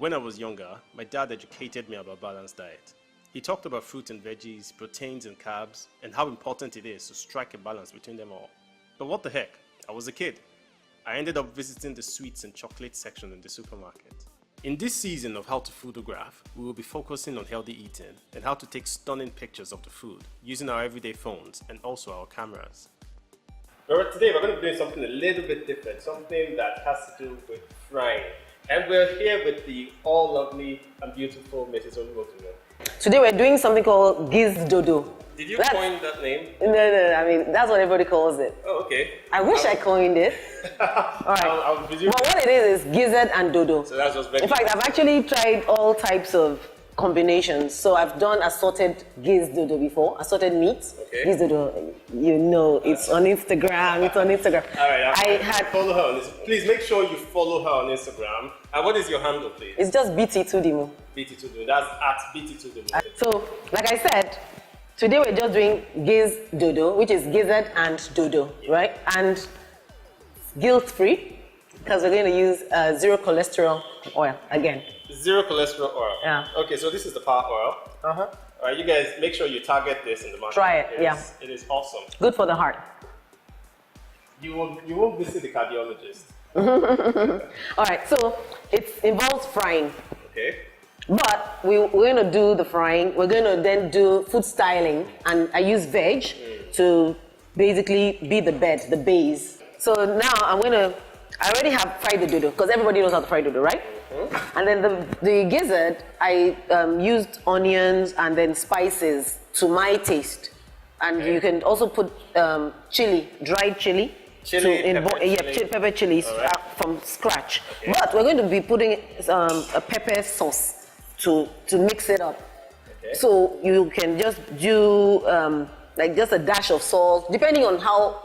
When I was younger, my dad educated me about balanced diet. He talked about fruit and veggies, proteins and carbs, and how important it is to strike a balance between them all. But what the heck? I was a kid. I ended up visiting the sweets and chocolate section in the supermarket. In this season of How to Foodograph, we will be focusing on healthy eating and how to take stunning pictures of the food using our everyday phones and also our cameras. But today we're going to be doing something a little bit different, something that has to do with frying. And we're here with the all lovely and beautiful Mrs. Olumodimu. Today we're doing something called Gizdodo. Did you coin that name? No, I mean, that's what everybody calls it. Oh, okay. I wish I coined it. All right. I'll presume. But what it is gizzard and dodo. So that's just veggies. In fact, I've actually tried all types of combinations. So I've done assorted Gizdodo before, assorted meats. Okay. Gizdodo, you know, it's on Instagram. It's on Instagram. All right. Follow her on this. Please make sure you follow her on Instagram. And what is your handle, please? It's just BT2Dimo. BT2Dimo. That's at BT2Dimo. So, like I said, today we're just doing Gizdodo, which is gizzard and dodo, right? And guilt-free, because we're going to use zero cholesterol oil again. Zero cholesterol oil. Yeah. Okay, so this is the power oil. All right, you guys make sure you target this in the market. Try it, yeah. It is awesome. Good for the heart. You won't visit the cardiologist. All right, so it involves frying. Okay. But we're going to do the frying. We're going to then do food styling, and I use veg to basically be the bed, the base. So now I already have fried the dodo, because everybody knows how to fry dodo, right? And then the gizzard, I used onions and then spices to my taste. And you can also put chili, dried chili. Pepper chilies from scratch. Okay. But we're going to be putting a pepper sauce to mix it up. Okay. So you can just do like just a dash of salt, depending on how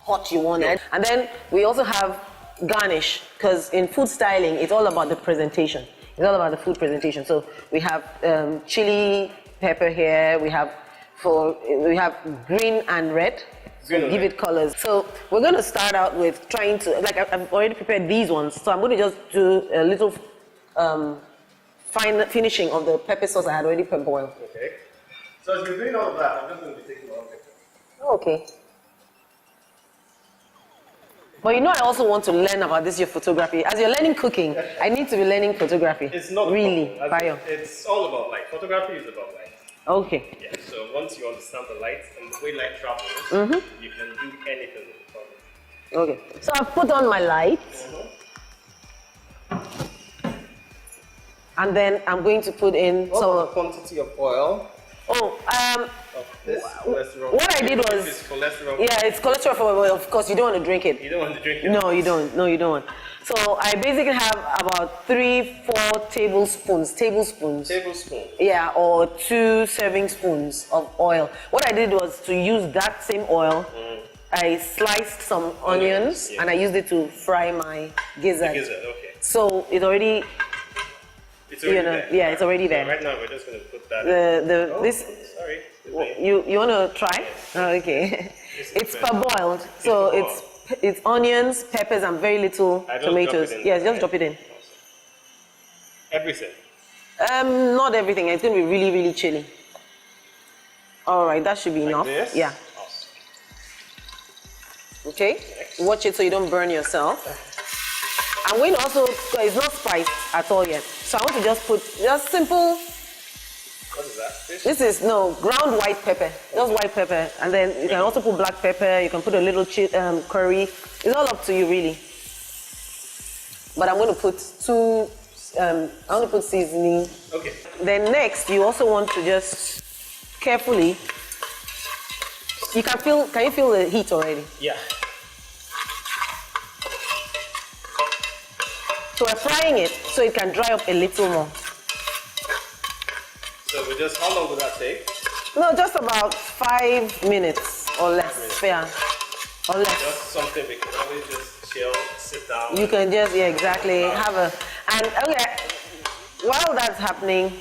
hot you want it. And then we also have garnish, because in food styling, it's all about the presentation. It's all about the food presentation. So we have chili pepper here. We have green and red. So give it colors. So we're going to start out with trying to, like I've already prepared these ones, so I'm going to just do a little fine finishing of the pepper sauce I had already boiled. Okay. So as you're doing all of that, I'm just going to be taking one picture. Okay. But you know, I also want to learn about your photography. As you're learning cooking, I need to be learning photography. It's not really, Bayo. It's all about light. Photography is about light. Okay. Yeah, so once you understand the light and the way light travels, you can do anything with the product. Okay, so I've put on my lights. And then I'm going to put in some quantity of oil. What I did was, it's cholesterol, of course, you don't want to drink it. You don't want to drink it? No, you don't. No, you don't want. So I basically have about 3-4 tablespoons. Yeah, or 2 serving spoons of oil. What I did was to use that same oil. I sliced some onions and I used it to fry my gizzard. Okay. So it's already there. Yeah, it's already there. So right now we're just going to put that sorry. You want to try? Yes. Oh, okay. It's parboiled. So it's onions, peppers, and very little tomatoes. Yes, just drop it in. Everything? Not everything. It's going to be really, really chilly. All right, that should be enough. This? Yeah. Awesome. Okay. Next. Watch it so you don't burn yourself. I'm going to also, it's not spiced at all yet. So I want to just put simple. What is that? This is ground white pepper. Just white pepper, and then you can also put black pepper. You can put a little curry. It's all up to you, really. But I'm going to put I'm going to put seasoning. Okay. Then next, you also want to just carefully. Can you feel the heat already? Yeah. So we're frying it so it can dry up a little more. So how long will that take? No, just about 5 minutes or less. Yeah, or less. Just something we can always just chill, sit down. You can just, exactly, while that's happening,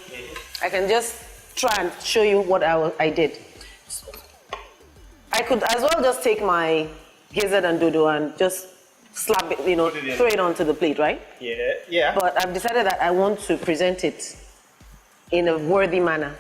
I can just try and show you what I did. I could as well just take my gizzard and dodo and just slap it, you know, throw it onto the plate, right? Yeah, yeah. But I've decided that I want to present it in a worthy manner.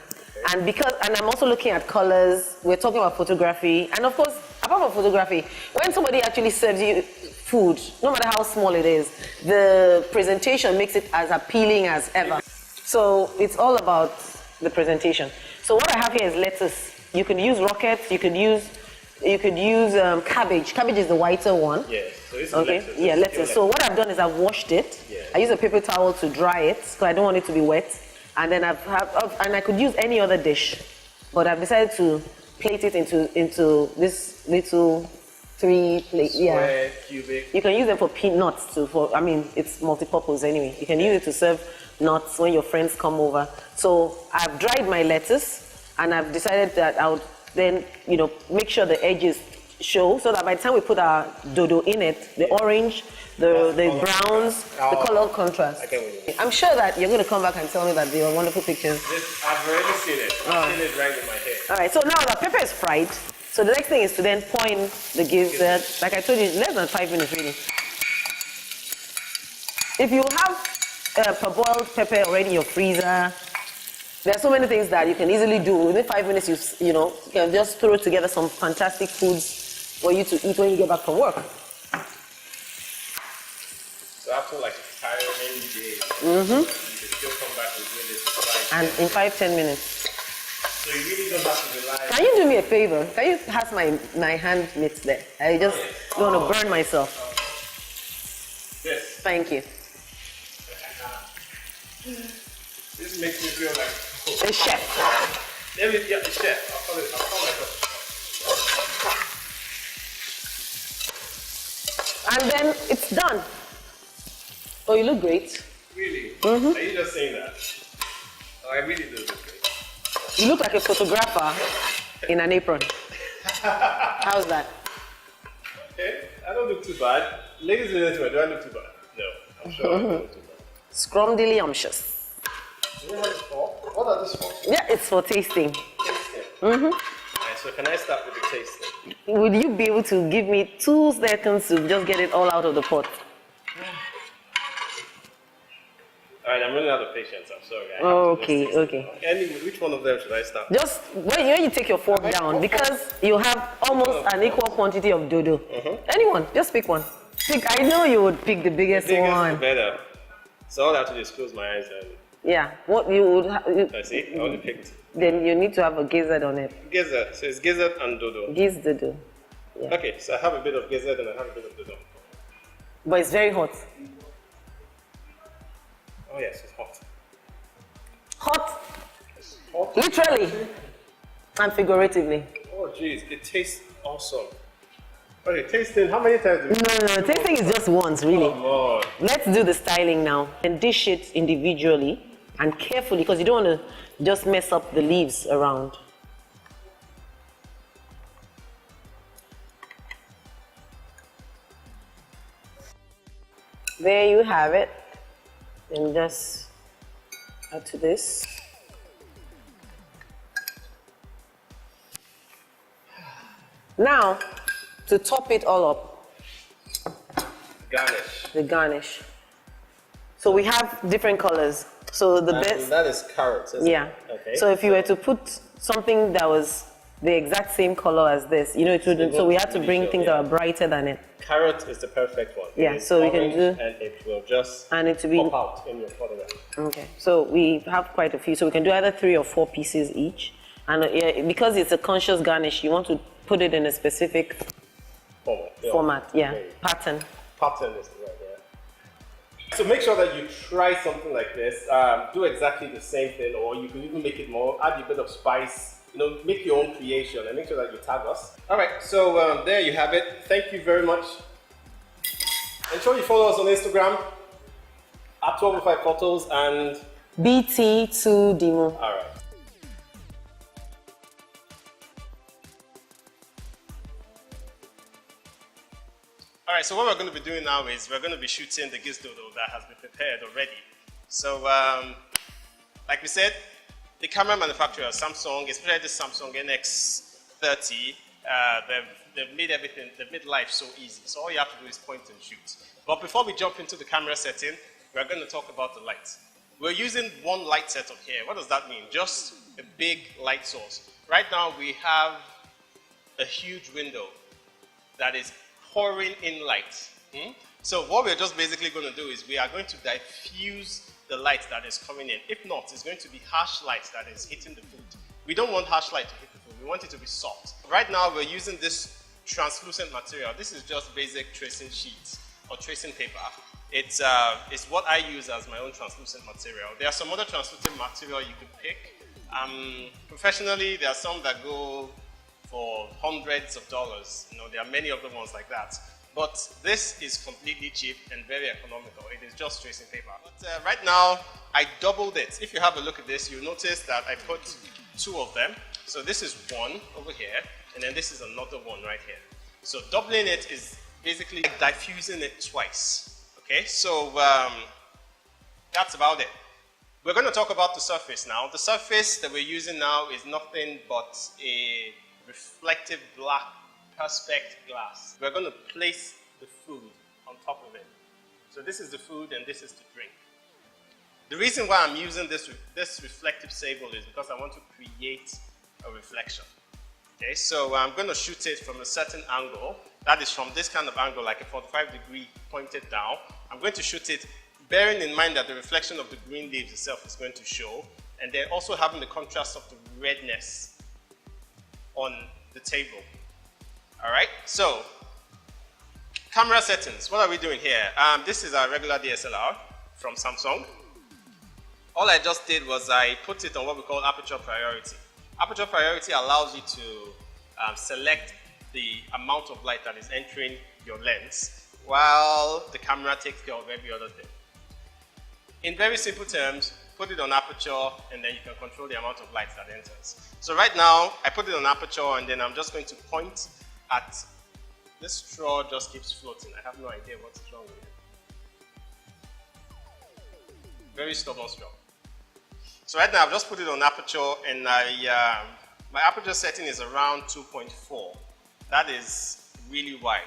Okay. And I'm also looking at colors. We're talking about photography. And of course, apart from photography, when somebody actually serves you food, no matter how small it is, the presentation makes it as appealing as ever. So it's all about the presentation. So what I have here is lettuce. You can use rockets, you could use cabbage. Cabbage is the whiter one. Yes, so it's okay. lettuce. Yeah, lettuce. So what I've done is I've washed it. Yeah. I use a paper towel to dry it because I don't want it to be wet. And then and I could use any other dish, but I've decided to plate it into this little 3-plate. Square, cubic. You can use them for peanuts too. It's multi-purpose anyway. You can use it to serve nuts when your friends come over. So I've dried my lettuce, and I've decided that I would then, make sure the edges show, so that by the time we put our dodo in it, the orange, the browns, the color contrast. I'm sure that you're going to come back and tell me that they are wonderful pictures. I've already seen it. I've seen it right in my head. All right, so now the pepper is fried. So the next thing is to then pour in the gizzard. Like I told you, less than 5 minutes really. If you have parboiled pepper already in your freezer, there are so many things that you can easily do. Within 5 minutes, you can just throw together some fantastic foods for you to eat when you get back from work. So after like a tiring day, you can still come back and do this. And in 5-10 minutes. So you really don't have to rely. Can you do me a favor? Can you pass my hand mitts there? I just don't want to burn myself. Yes. Thank you. This makes me feel like a chef. Yeah, a chef. I'll call myself. And then it's done. Oh, you look great. Really? Are you just saying that? Oh, I really do look great. You look like a photographer in an apron. How's that? Okay, I don't look too bad. Ladies and gentlemen, do I look too bad? No, I'm sure I don't look too bad. Scrumdiddlyumptious. Do you know what it's for? What are these for? Yeah, it's for tasting. Tasting? Alright, so can I start with the tasting? Would you be able to give me 2 seconds to just get it all out of the pot? Alright, I'm running out of patience. I'm sorry. Okay. Anyway, which one of them should I start? Just when you take your fork down, because you have almost an equal quantity of dodo. Anyone, just pick one. I know you would pick the biggest one. The better. So all I have to do is close my eyes and... Yeah, what you would have... I see, I only picked. Then you need to have a gizzard on it. Gizzard, so it's gizzard and dodo. Gizdodo. Yeah. Okay, so I have a bit of gizzard and I have a bit of dodo. But it's very hot. Oh yes, it's hot. Hot? It's hot. Literally and figuratively. Oh jeez, it tastes awesome. Okay, tasting, how many times do we... No, tasting is just once, really. Oh Lord. Let's do the styling now. And dish it individually and carefully, because you don't want to just mess up the leaves around. There you have it. And just add to this. Now, to top it all up. Garnish. The garnish. So we have different colors. So the best. That is carrots, isn't yeah. it? Okay. So if you were to put something that was the exact same color as this, it wouldn't. So we had to bring things that are brighter than it. Carrot is the perfect one. Yeah. So we can do. And it will just pop out in your photograph. Okay. So we have quite a few. So we can do either 3 or 4 pieces each. And because it's a conscious garnish, you want to put it in a specific format. Yeah. Pattern. Pattern is the right word. So make sure that you try something like this. Do exactly the same thing, or you can even make it more. Add a bit of spice. Make your own creation and make sure that you tag us. All right. So there you have it. Thank you very much. Ensure you follow us on Instagram at 1205 Photos and BT2Demo. All right. All right, so what we're going to be doing now is we're going to be shooting the Gizdodo that has been prepared already. So, like we said, the camera manufacturer, Samsung, especially the Samsung NX30, They've made everything, they've made life so easy. So all you have to do is point and shoot. But before we jump into the camera setting, we're going to talk about the light. We're using one light setup here. What does that mean? Just a big light source. Right now we have a huge window that is pouring in light. So what we're just basically going to do is we are going to diffuse the light that is coming in. If not, it's going to be harsh light that is hitting the food. We don't want harsh light to hit the food. We want it to be soft. Right now we're using this translucent material. This is just basic tracing sheets or tracing paper. It's what I use as my own translucent material. There are some other translucent material you could pick. Professionally, there are some that go for hundreds of dollars. You know, there are many other ones like that. But this is completely cheap and very economical. It is just tracing paper. But right now, I doubled it. If you have a look at this, you'll notice that I put two of them. So this is one over here, and then this is another one right here. So doubling it is basically diffusing it twice. Okay, so that's about it. We're going to talk about the surface now. The surface that we're using now is nothing but a reflective black perspex glass. We're going to place the food on top of it. So this is the food and this is the drink. The reason why I'm using this reflective sable is because I want to create a reflection. Okay, so I'm going to shoot it from a certain angle. That is from this kind of angle, like a 45-degree pointed down. I'm going to shoot it bearing in mind that the reflection of the green leaves itself is going to show, and then also having the contrast of the redness on the table. Alright, so camera settings. What are we doing here? This is our regular DSLR from Samsung. All I just did was I put it on what we call aperture priority. Aperture priority allows you to select the amount of light that is entering your lens while the camera takes care of every other thing. In very simple terms, put it on aperture and then you can control the amount of light that enters. So right now, I put it on aperture and then I'm just going to point at this straw. Just keeps floating. I have no idea what's wrong with it. Very stubborn straw. So right now I've just put it on aperture and my aperture setting is around 2.4. That is really wide.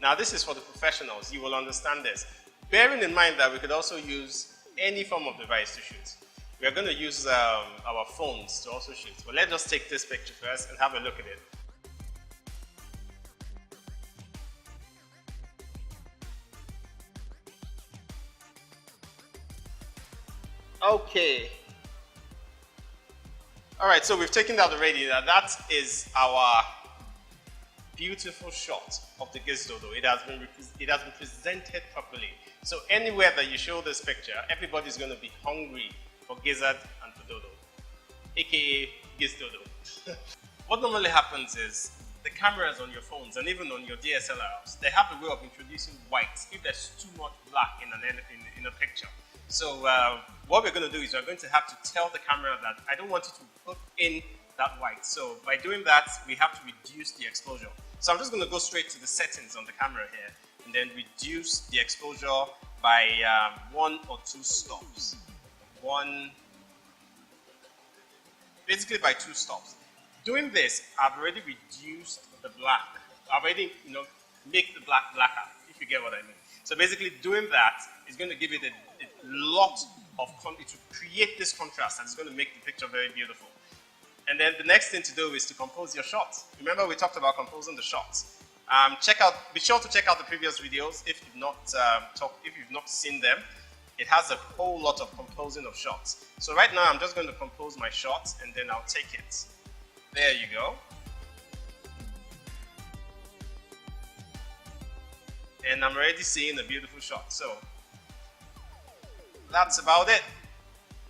Now this is for the professionals. You will understand this. Bearing in mind that we could also use any form of device to shoot. We are going to use our phones to also shoot. But let's just take this picture first and have a look at it. Okay. Alright, so we've taken that already. That is our beautiful shot of the Gizdodo. It has been presented properly. So anywhere that you show this picture, everybody's going to be hungry for gizzard and potato, aka Gizdodo. What normally happens is the cameras on your phones and even on your DSLRs, they have a way of introducing white if there's too much black in a picture. So what we're going to do is we're going to have to tell the camera that I don't want you to put in that white. So by doing that, we have to reduce the exposure. So I'm just going to go straight to the settings on the camera here and then reduce the exposure by 1 or 2 stops. Basically by 2 stops. Doing this, I've already reduced the black. I've already, make the black blacker, if you get what I mean. So basically doing that is going to give it a lot of, it will create this contrast and it's going to make the picture very beautiful. And then the next thing to do is to compose your shots. Remember we talked about composing the shots. Be sure to check out the previous videos if you've not seen them. It has a whole lot of composing of shots. So right now I'm just going to compose my shots and then I'll take it. There you go. And I'm already seeing a beautiful shot. So that's about it.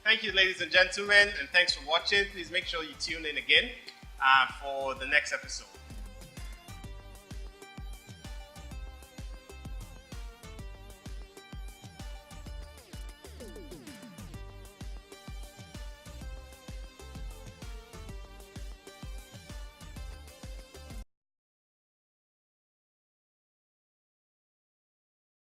Thank you, ladies and gentlemen, and thanks for watching. Please make sure you tune in again for the next episode.